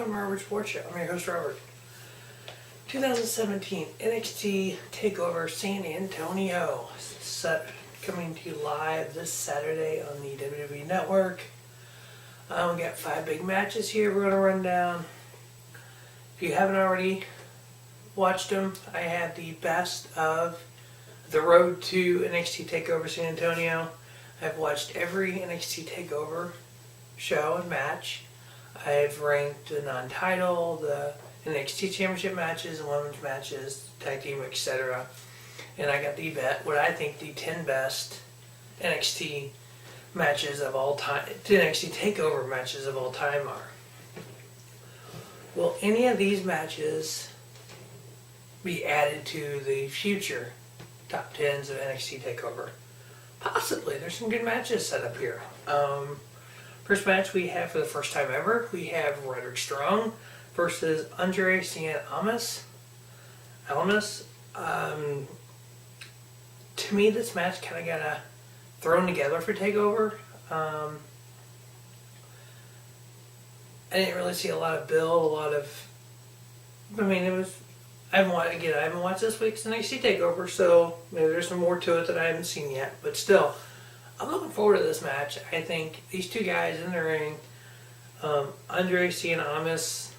welcome to Robert Sports Show. I'm your host, Robert. 2017 NXT TakeOver San Antonio. Coming to you live this Saturday on the WWE Network. We got 5 big matches here we're going to run down. If you haven't already watched them, I have the best of the road to NXT TakeOver San Antonio. I've watched every NXT TakeOver show and match. I've ranked the non-title, the NXT Championship matches, the women's matches, tag team, etc. And I got what I think the 10 best NXT matches of all time, NXT TakeOver matches of all time are. Will any of these matches be added to the future top 10s of NXT TakeOver? Possibly. There's some good matches set up here. First match we have for the first time ever, we have Roderick Strong versus Andre Cien Almas. To me, this match kind of got thrown together for TakeOver. I didn't really see a lot of build, I haven't watched this week's NXT TakeOver, so maybe there's some more to it that I haven't seen yet. But still, I'm looking forward to this match. I think these two guys in the ring, Andre Cien Almas,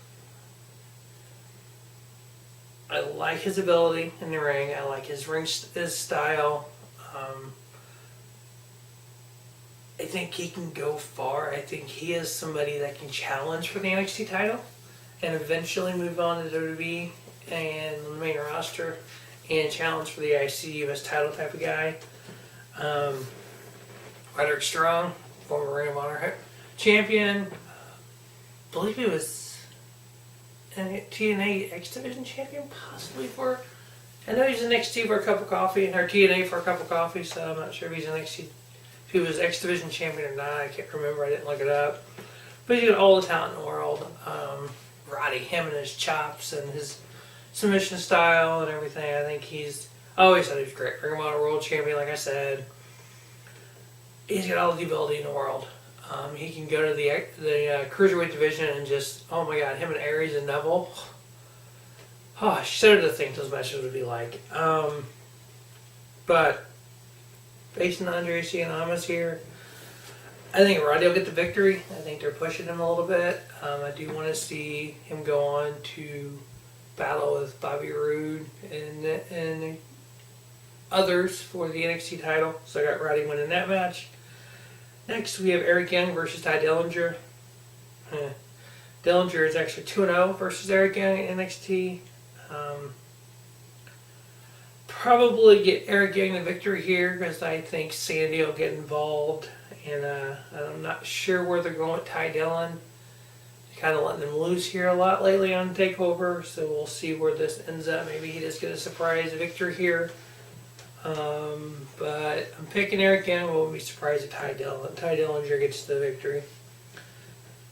I like his ability in the ring. I like his style. I think he can go far. I think he is somebody that can challenge for the NXT title and eventually move on to WWE and the main roster and challenge for the IC US title type of guy. Roderick Strong, former Ring of Honor champion. I believe he was TNA X Division champion, possibly for. I know he's in NXT for a cup of coffee, or TNA for a cup of coffee, so I'm not sure if he's in NXT, if he was X Division champion or not. I can't remember, I didn't look it up. But he's got all the talent in the world. Roddy, him and his chops and his submission style and everything. I always thought he was great. Ring of Honor World Champion, like I said. He's got all the ability in the world. He can go to the Cruiserweight division and just, oh my god, him and Aries and Neville. Oh, I shudder to think those matches would be like. But, facing Andre Cien Almas here, I think Roddy will get the victory. I think they're pushing him a little bit. I do want to see him go on to battle with Bobby Roode and others for the NXT title. So I got Roddy winning that match. Next, we have Eric Young versus Ty Dillinger. Dillinger is actually 2-0 versus Eric Young in NXT. Probably get Eric Young the victory here because I think Sandy will get involved. And I'm not sure where they're going with Ty Dillon. Kind of letting him loose here a lot lately on TakeOver. So we'll see where this ends up. Maybe he just gets a surprise victory here. But I'm picking Eric Young. I won't be surprised if Ty Dillinger gets the victory.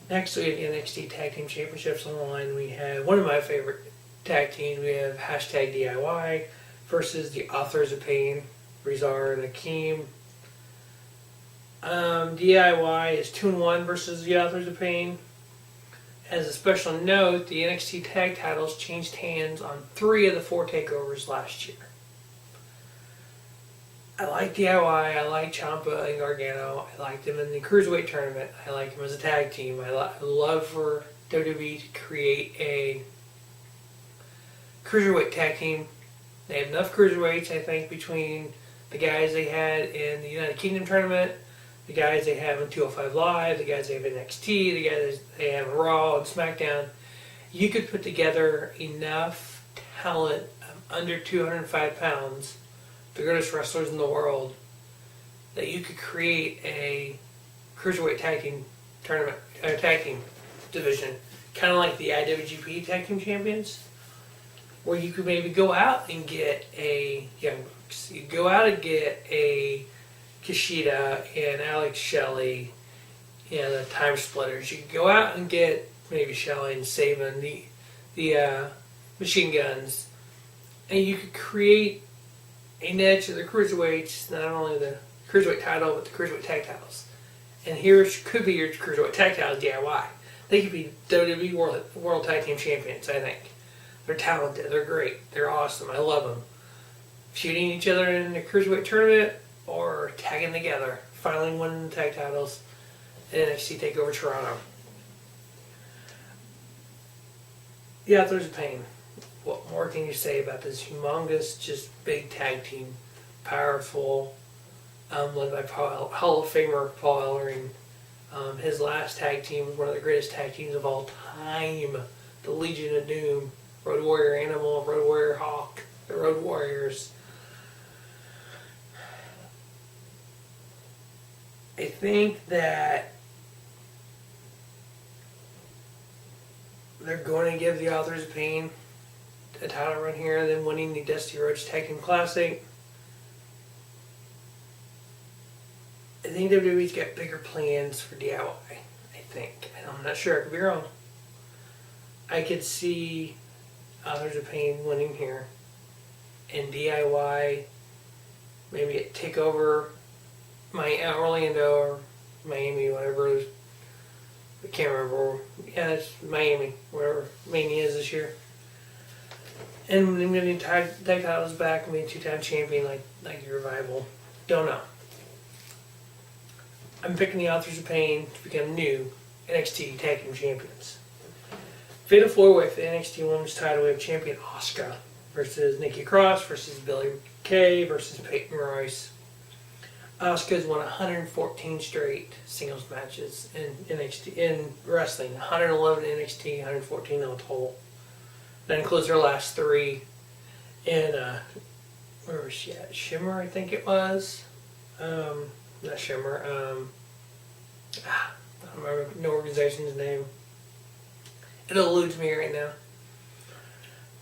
Next, we have the NXT Tag Team Championships on the line. We have one of my favorite tag teams. We have #DIY versus the Authors of Pain, Rizar and Akeem. DIY is 2-1 versus the Authors of Pain. As a special note, the NXT Tag Titles changed hands on 3 of the 4 takeovers last year. I like DIY, I like Ciampa and Gargano, I liked them in the Cruiserweight tournament, I like them as a tag team. I love for WWE to create a Cruiserweight tag team. They have enough Cruiserweights, I think, between the guys they had in the United Kingdom tournament, the guys they have in 205 Live, the guys they have in NXT, the guys they have in Raw and SmackDown. You could put together enough talent under 205 pounds, the greatest wrestlers in the world, that you could create a Cruiserweight tag team tournament, tag team division, kind of like the IWGP Tag Team Champions, where you could maybe go out and get a Young Bucks, you go out and get a Kushida and Alex Shelley, the Time Splitters. You could go out and get maybe Shelley and Sabin, the Machine Guns, and you could create a niche of the Cruiserweights, not only the Cruiserweight title, but the Cruiserweight tag titles. And here could be your Cruiserweight tag titles DIY. They could be WWE World Tag Team Champions, I think. They're talented. They're great. They're awesome. I love them. Shooting each other in the Cruiserweight tournament or tagging together. Finally winning the tag titles in NXT TakeOver Toronto. The Authors of Pain. What more can you say about this humongous, just big tag team? Powerful, led by Hall of Famer Paul Ellering. His last tag team was one of the greatest tag teams of all time. The Legion of Doom, Road Warrior Animal, Road Warrior Hawk, the Road Warriors. I think that they're going to give the Authors of Pain a title run here, then winning the Dusty Rhodes Tag Team Classic. I think WWE's got bigger plans for DIY, I think. And I'm not sure, I could be wrong. I could see Authors of Pain winning here. And DIY, maybe take over Orlando or Miami, whatever it is. I can't remember. Yeah, it's Miami, wherever Mania is this year. And I'm going to tag titles back and be a two-time champion like the Revival. Don't know. I'm picking the Authors of Pain to become new NXT Tag Team Champions. Fatal 4-Way for the NXT Women's title. We have champion Asuka versus Nikki Cross versus Billie Kay versus Peyton Royce. Asuka's won 114 straight singles matches in NXT in wrestling. 111 in NXT, 114 all total. That includes her last three in where was she at? Shimmer, I think it was. Not Shimmer. I don't remember no organization's name. It eludes me right now.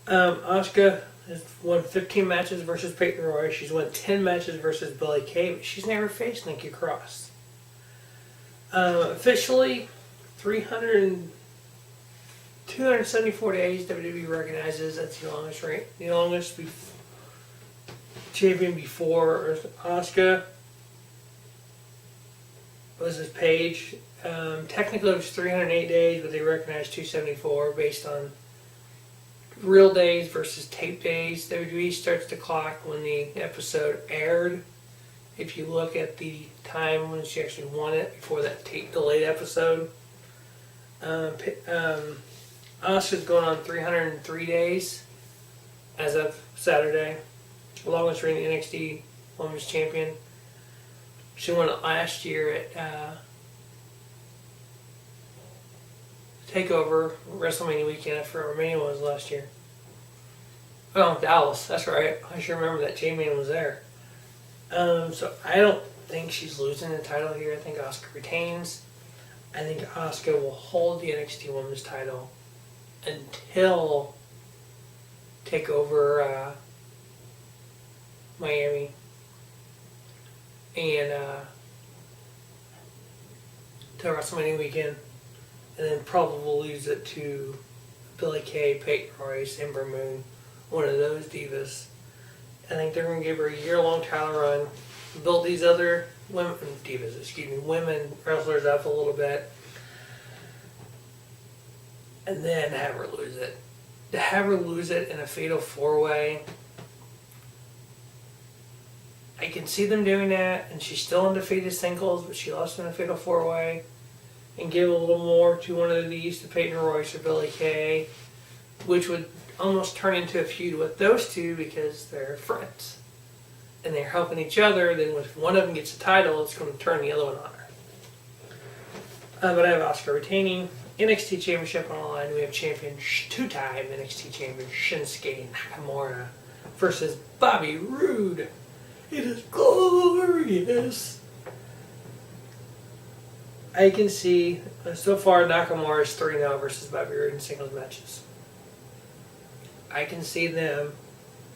Asuka has won 15 matches versus Peyton Royce. She's won 10 matches versus Billie Kay, but she's never faced Nikki Cross. Officially, 274 days WWE recognizes that's the longest reign. The longest champion before Asuka was this Paige. Technically it was 308 days, but they recognized 274 based on real days versus tape days. WWE starts the clock when the episode aired. If you look at the time when she actually won it before that tape delayed episode. Asuka's going on 303 days as of Saturday. Longest reigning NXT Women's Champion. She won it last year at TakeOver WrestleMania weekend. I forgot where Mania was last year. Oh, Dallas. That's right. I sure remember that J-Man was there. So I don't think she's losing the title here. I think Asuka retains. I think Asuka will hold the NXT Women's title until TakeOver Miami. And to WrestleMania weekend. And then probably will lose it to Billie Kay, Peyton Royce, Ember Moon, one of those divas. I think they're going to give her a year-long title run, build these other women wrestlers up a little bit, and then have her lose it. To have her lose it in a fatal 4-way, I can see them doing that, and she's still undefeated singles, but she lost in a fatal 4-way. And give a little more to one of these, to Peyton Royce or Billie Kay, which would almost turn into a feud with those two because they're friends. And they're helping each other, then if one of them gets a title, it's going to turn the other one on her. But I have Asuka retaining. NXT Championship on the line. We have two-time NXT champion Shinsuke Nakamura versus Bobby Roode. It is glorious. I can see, so far, Nakamura is 3-0 versus Bobby Roode in singles matches. I can see them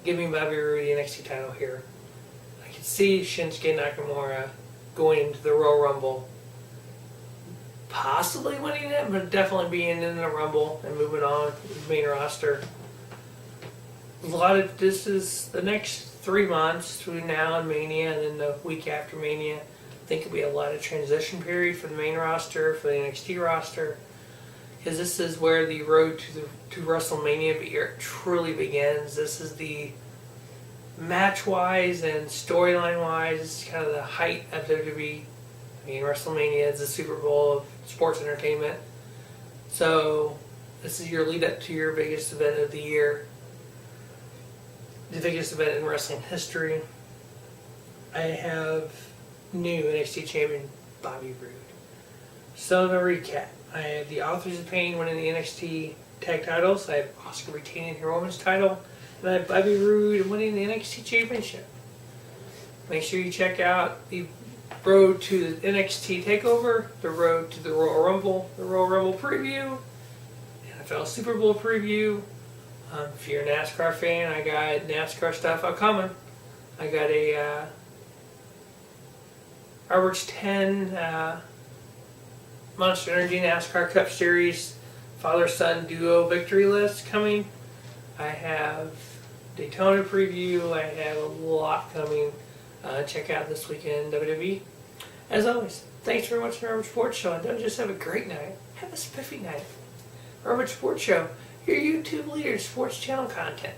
giving Bobby Roode the NXT title here. I can see Shinsuke Nakamura going into the Royal Rumble, possibly winning it, but definitely being in the Rumble and moving on to the main roster. This is the next 3 months between now and Mania, and then the week after Mania. I think it'll be a lot of transition period for the main roster, for the NXT roster. because this is where the road to WrestleMania truly begins. This is the match-wise and storyline-wise, kind of the height of WWE. I mean, WrestleMania is the Super Bowl of sports entertainment. So this is your lead-up to your biggest event of the year. The biggest event in wrestling history. I have new NXT champion Bobby Roode. So to recap, I have the Authors of Pain winning the NXT tag titles. I have Asuka retaining her women's title. And I have Bobby Roode winning the NXT championship. Make sure you check out the road to the NXT takeover, the road to the Royal Rumble, the Royal Rumble preview, NFL Super Bowl preview. If you're a NASCAR fan, I got NASCAR stuff coming. I got a Roberts 10 Monster Energy NASCAR Cup Series father-son duo victory list coming. I have Daytona preview. I have a lot coming. Check out this weekend WWE. As always, thanks for watching the Robert Sports Show. And don't just have a great night, have a spiffy night. Robert Sports Show, your YouTube leader in sports channel content.